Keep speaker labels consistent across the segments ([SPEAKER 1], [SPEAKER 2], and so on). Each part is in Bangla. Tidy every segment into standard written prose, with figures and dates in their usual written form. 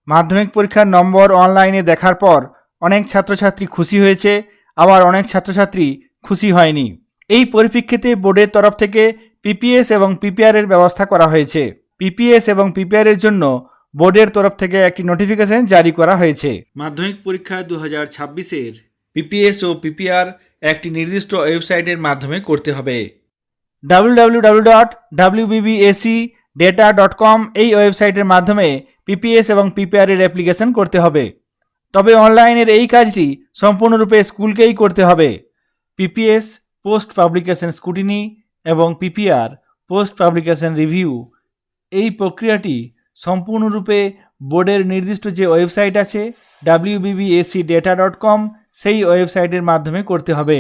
[SPEAKER 1] মাধ্যমিক পরীক্ষার নম্বর অনলাইনে দেখার পর অনেক ছাত্রছাত্রী খুশি হয়েছে, আবার অনেক ছাত্রছাত্রী খুশি হয়নি। এই পরিপ্রেক্ষিতে বোর্ডের তরফ থেকে পিপিএস এবং পিপিআর এর ব্যবস্থা করা হয়েছে। পিপিএস এবং পিপিআর এর জন্য বোর্ডের তরফ থেকে একটি নোটিফিকেশন জারি করা হয়েছে। মাধ্যমিক পরীক্ষা 2026-এর পিপিএস ও পিপিআর একটি নির্দিষ্ট ওয়েবসাইটের মাধ্যমে করতে হবে। www.wbbacdata.com এই ওয়েবসাইটের মাধ্যমে পিপিএস এবং পিপিআর এর অ্যাপ্লিকেশন করতে হবে। তবে অনলাইনের এই কাজটি সম্পূর্ণরূপে স্কুলকেই করতে হবে। পিপিএস পোস্ট পাবলিকেশন স্ক্রুটিনি এবং পিপিআর পোস্ট পাবলিকেশন রিভিউ এই প্রক্রিয়াটি সম্পূর্ণরূপে বোর্ডের নির্দিষ্ট যে ওয়েবসাইট আছে wbbacdata.com সেই ওয়েবসাইটের মাধ্যমে করতে হবে।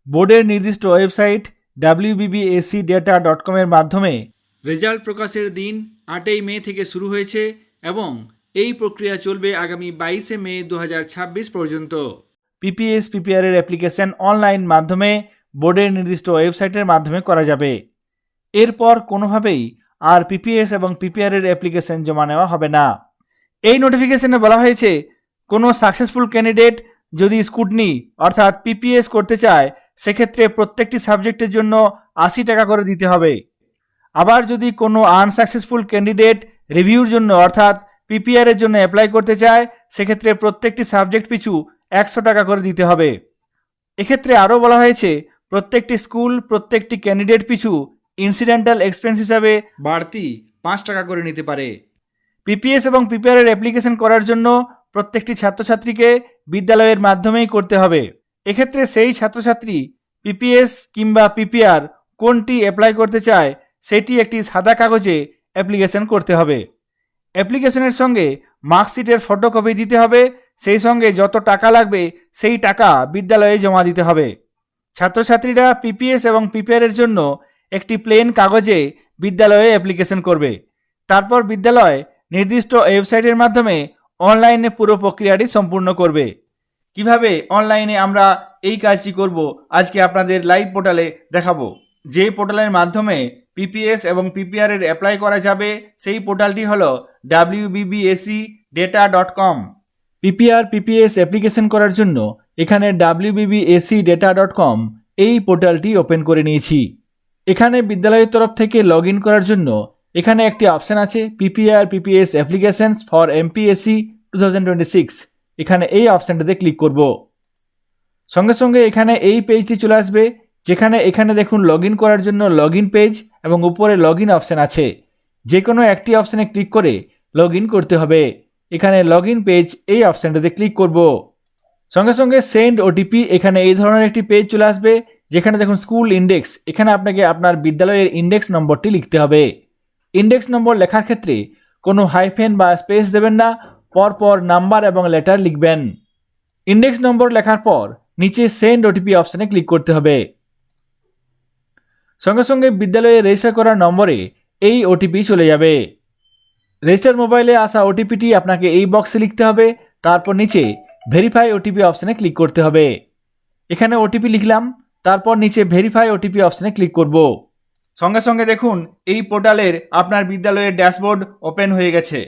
[SPEAKER 1] বোর্ডের নির্দিষ্ট ওয়েবসাইট wbbacdata.com এর মাধ্যমে রেজাল্ট প্রকাশের দিন 8 মে থেকে শুরু হয়েছে এবং এই প্রক্রিয়া চলবে আগামী 22 মে 2026 পর্যন্ত। পিপিএস পিপিআর এর অ্যাপ্লিকেশন অনলাইন মাধ্যমে বোর্ডের নির্দিষ্ট ওয়েবসাইটের মাধ্যমে করা যাবে। এরপর কোনোভাবেই আর পিপিএস এবং পিপিআর এর অ্যাপ্লিকেশন জমা নেওয়া হবে না। এই নোটিফিকেশনে বলা হয়েছে কোনো সাকসেসফুল ক্যান্ডিডেট যদি স্কুটনি অর্থাৎ পিপিএস করতে চায় সেক্ষেত্রে প্রত্যেকটি সাবজেক্টের জন্য 80 টাকা করে দিতে হবে। আবার যদি কোনো আনসাকসেসফুল ক্যান্ডিডেট রিভিউর জন্য অর্থাৎ পিপিআর এর জন্য অ্যাপ্লাই করতে চায় সেক্ষেত্রে প্রত্যেকটি সাবজেক্ট পিছু 100 টাকা করে দিতে হবে। এক্ষেত্রে আরও বলা হয়েছে প্রত্যেকটি স্কুল প্রত্যেকটি ক্যান্ডিডেট পিছু ইনসিডেন্টাল এক্সপেন্স হিসাবে বাড়তি 5 টাকা করে নিতে পারে। পিপিএস এবং পিপিআর এর অ্যাপ্লিকেশন করার জন্য প্রত্যেকটি ছাত্রছাত্রীকে বিদ্যালয়ের মাধ্যমেই করতে হবে। এক্ষেত্রে সেই ছাত্রছাত্রী পিপিএস কিংবা পিপিআর কোনটি অ্যাপ্লাই করতে চায় সেটি একটি সাদা কাগজে অ্যাপ্লিকেশন করতে হবে। অ্যাপ্লিকেশনের সঙ্গে মার্কশিটের ফটোকপি দিতে হবে, সেই সঙ্গে যত টাকা লাগবে সেই টাকা বিদ্যালয়ে জমা দিতে হবে। ছাত্রছাত্রীরা পিপিএস এবং পিপিআর এর জন্য একটি প্লেন কাগজে বিদ্যালয়ে অ্যাপ্লিকেশন করবে। তারপর বিদ্যালয় নির্দিষ্ট ওয়েবসাইটের মাধ্যমে অনলাইনে পুরো প্রক্রিয়াটি সম্পূর্ণ করবে। কিভাবে অনলাইনে আমরা এই কাজটি করব আজকে আপনাদের লাইভ পোর্টালে দেখাবো। যে পোর্টালের মাধ্যমে পিপিএস এবং পিপিআর এর অ্যাপ্লাই করা যাবে সেই পোর্টালটি হলো wbbacdata.com। পিপিআর পিপিএস অ্যাপ্লিকেশন করার জন্য এখানে wbbacdata.com এই পোর্টালটি ওপেন করে নিয়েছি। এখানে বিদ্যালয়ের তরফ থেকে লগ ইন করার জন্য এখানে একটি অপশান আছে পিপিআর পিপিএস অ্যাপ্লিকেশনস ফর এমপিএসসি 2026। এখানে এই অপশানটাতে ক্লিক করব। সঙ্গে সঙ্গে এখানে এই পেজটি চলে আসবে, যেখানে এখানে দেখুন লগ ইন করার জন্য লগ ইন পেজ এবং উপরে লগ ইন অপশান আছে। যে কোনো একটি অপশানে ক্লিক করে লগ ইন করতে হবে। এখানে লগ ইন পেজ এই অপশানটাতে ক্লিক করব। সঙ্গে সঙ্গে সেন্ড ওটিপি এখানে এই ধরনের একটি পেজ চলে আসবে, যেখানে দেখুন স্কুল ইন্ডেক্স, এখানে আপনাকে আপনার বিদ্যালয়ের ইন্ডেক্স নম্বরটি লিখতে হবে। ইন্ডেক্স নম্বর লেখার ক্ষেত্রে কোনো হাইফেন বা স্পেস দেবেন না, পরপর নাম্বার এবং লেটার লিখবেন। ইন্ডেক্স নম্বর লেখার পর নিচে সেন্ড ওটিপি অপশানে ক্লিক করতে হবে। সঙ্গে সঙ্গে বিদ্যালয়ে রেজিস্টার করা নম্বরে এই ওটিপি চলে যাবে। রেজিস্টার মোবাইলে আসা ওটিপিটি আপনাকে এই বক্সে লিখতে হবে, তারপর নিচে ভেরিফাই ওটিপি অপশানে ক্লিক করতে হবে। এখানে ওটিপি লিখলাম, তারপর নিচে ভেরিফাই ওটিপি অপশানে ক্লিক করব। সঙ্গে সঙ্গে দেখুন এই পোর্টালের আপনার বিদ্যালয়ের ড্যাশবোর্ড ওপেন হয়ে গেছে।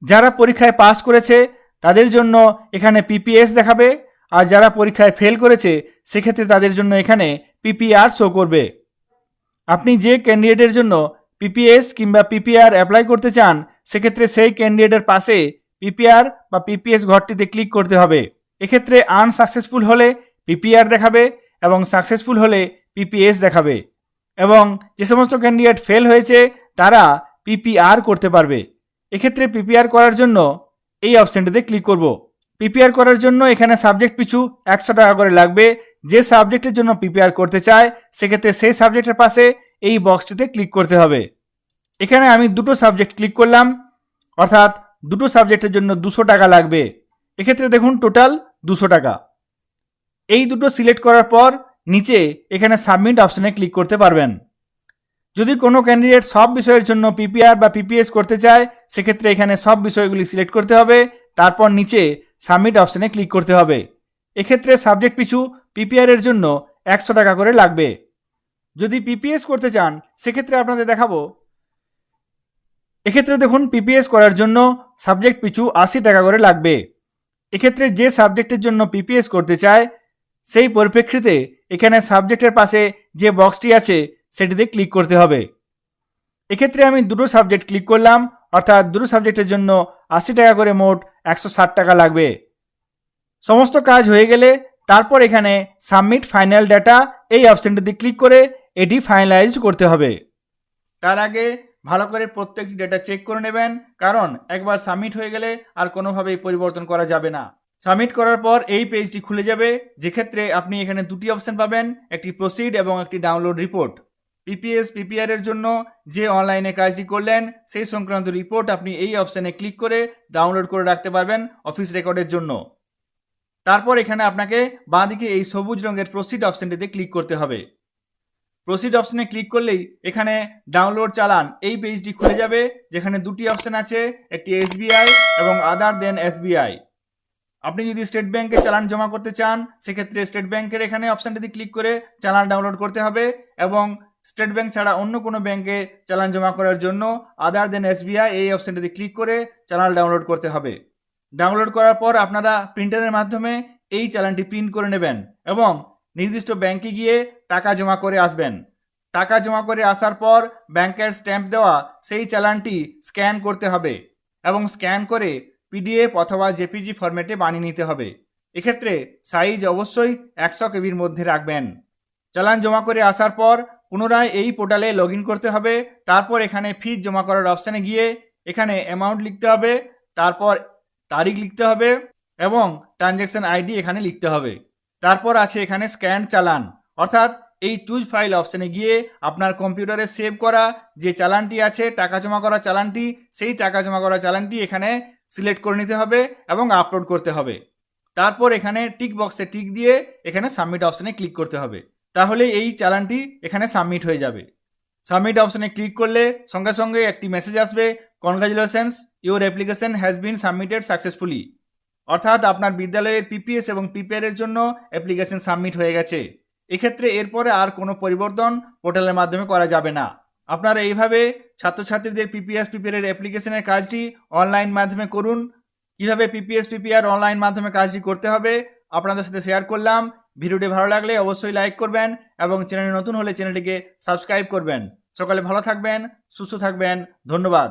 [SPEAKER 1] যারা পরীক্ষায় পাস করেছে তাদের জন্য এখানে পিপিএস দেখাবে, আর যারা পরীক্ষায় ফেল করেছে সেক্ষেত্রে তাদের জন্য এখানে পিপিআর শো করবে। আপনি যে ক্যান্ডিডেটের জন্য পিপিএস কিংবা পিপিআর অ্যাপ্লাই করতে চান সেক্ষেত্রে সেই ক্যান্ডিডেটের পাশে পিপিআর বা পিপিএস ঘরটিতে ক্লিক করতে হবে। এক্ষেত্রে আনসাকসেসফুল হলে পিপিআর দেখাবে এবং সাকসেসফুল হলে পিপিএস দেখাবে, এবং যে সমস্ত ক্যান্ডিডেট ফেল হয়েছে তারা পিপিআর করতে পারবে। এক্ষেত্রে পিপিআর করার জন্য এই অপশানটিতে ক্লিক করব। পিপিআর করার জন্য এখানে সাবজেক্ট পিছু 100 টাকা করে লাগবে। যে সাবজেক্টের জন্য পিপিআর করতে চায় সেক্ষেত্রে সেই সাবজেক্টের পাশে এই বক্সটিতে ক্লিক করতে হবে। এখানে আমি দুটো সাবজেক্ট ক্লিক করলাম, অর্থাৎ দুটো সাবজেক্টের জন্য 200 টাকা লাগবে। এক্ষেত্রে দেখুন টোটাল 200 টাকা। এই দুটো সিলেক্ট করার পর নিচে এখানে সাবমিট অপশানে ক্লিক করতে পারবেন। যদি কোনো ক্যান্ডিডেট সব বিষয়ের জন্য পিপিআর বা পিপিএস করতে চায় সেক্ষেত্রে এখানে সব বিষয়গুলি সিলেক্ট করতে হবে, তারপর নিচে সাবমিট অপশানে ক্লিক করতে হবে। এক্ষেত্রে সাবজেক্ট পিছু পিপিআর এর জন্য 100 টাকা করে লাগবে। যদি পিপিএস করতে চান সেক্ষেত্রে আপনাদের দেখাবো এক্ষেত্রে দেখুন পিপিএস করার জন্য সাবজেক্ট পিছু 80 টাকা করে লাগবে। এক্ষেত্রে যে সাবজেক্টের জন্য পিপিএস করতে চায় সেই পরিপ্রেক্ষিতে এখানে সাবজেক্টের পাশে যে বক্সটি আছে সেটিতে ক্লিক করতে হবে। এক্ষেত্রে আমি দুটো সাবজেক্ট ক্লিক করলাম, অর্থাৎ দুটো সাবজেক্টের জন্য 80 টাকা করে মোট 160 টাকা লাগবে। সমস্ত কাজ হয়ে গেলে তারপর এখানে সাবমিট ফাইনাল ডাটা এই অপশনটিতে ক্লিক করে এটি ফাইনালাইজড করতে হবে। তার আগে ভালো করে প্রত্যেকটি ডেটা চেক করে নেবেন, কারণ একবার সাবমিট হয়ে গেলে আর কোনোভাবেই পরিবর্তন করা যাবে না। সাবমিট করার পর এই পেজটি খুলে যাবে, যেক্ষেত্রে আপনি এখানে দুটি অপশন পাবেন, একটি প্রসিড এবং একটি ডাউনলোড রিপোর্ট। পিপিএস পিপিআর এর জন্য যে অনলাইনে কাজটি করলেন সেই সংক্রান্ত রিপোর্ট আপনি এই অপশনে ক্লিক করে ডাউনলোড করে রাখতে পারবেন অফিস রেকর্ডের জন্য। তারপর এখানে আপনাকে বাঁদিকে এই সবুজ রঙের প্রসিড অপশনটিতে ক্লিক করতে হবে। প্রসিড অপশনে ক্লিক করলেই এখানে ডাউনলোড চালান এই পেজটি খুলে যাবে, যেখানে দুটি অপশন আছে, একটি এসবিআই এবং আদার দেন এসবিআই। আপনি যদি স্টেট ব্যাংকে চালান জমা করতে চান সেক্ষেত্রে স্টেট ব্যাংকের এখানে অপশনটিতে ক্লিক করে চালান ডাউনলোড করতে হবে, এবং স্টেট ব্যাংক ছাড়া অন্য কোনো ব্যাংকে চালান জমা করার জন্য আদার দেন এসবিআই এই অপশনটিতে ক্লিক করে চালান ডাউনলোড করতে হবে। ডাউনলোড করার পর আপনারা প্রিন্টারের মাধ্যমে এই চালানটি প্রিন্ট করে নেবেন এবং নির্দিষ্ট ব্যাংকে গিয়ে টাকা জমা করে আসবেন। টাকা জমা করে আসার পর ব্যাংকের স্ট্যাম্প দেওয়া সেই চালানটি স্ক্যান করতে হবে এবং স্ক্যান করে পিডিএফ অথবা জেপিজি ফরম্যাটে বানিয়ে নিতে হবে। এক্ষেত্রে সাইজ অবশ্যই 100 কেবির মধ্যে রাখবেন। চালান জমা করে আসার পর পুনরায় এই পোর্টালে লগ ইন করতে হবে। তারপর এখানে ফিজ জমা করার অপশানে গিয়ে এখানে অ্যামাউন্ট লিখতে হবে, তারপর তারিখ লিখতে হবে এবং ট্রানজ্যাকশন আইডি এখানে লিখতে হবে। তারপর আছে এখানে স্ক্যান চালান, অর্থাৎ এই চুজ ফাইল অপশানে গিয়ে আপনার কম্পিউটারে সেভ করা যে চালানটি আছে, টাকা জমা করা চালানটি, সেই টাকা জমা করা চালানটি এখানে সিলেক্ট করে নিতে হবে এবং আপলোড করতে হবে। তারপর এখানে টিক বক্সে টিক দিয়ে এখানে সাবমিট অপশানে ক্লিক করতে হবে। তাহলে এই চালানটি এখানে সাবমিট হয়ে যাবে। সাবমিট অপশানে ক্লিক করলে সঙ্গে সঙ্গে একটি মেসেজ আসবে, congratulations your application has been submitted successfully, অর্থাৎ আপনার বিদ্যালয়ের পিপিএস এবং পিপিআর এর জন্য অ্যাপ্লিকেশন সাবমিট হয়ে গেছে। এক্ষেত্রে এরপরে আর কোনো পরিবর্তন পোর্টালের মাধ্যমে করা যাবে না। আপনারা এইভাবে ছাত্রছাত্রীদের পিপিএস পিপিআর এর অ্যাপ্লিকেশনের কাজটি অনলাইন মাধ্যমে করুন। কীভাবে পিপিএস পিপিআর অনলাইন মাধ্যমে কাজটি করতে হবে আপনাদের সাথে শেয়ার করলাম। ভিডিওটি ভালো লাগলে অবশ্যই লাইক করবেন এবং চ্যানেলে নতুন হলে চ্যানেলটিকে সাবস্ক্রাইব করবেন। সকালে ভালো থাকবেন, সুস্থ থাকবেন। ধন্যবাদ।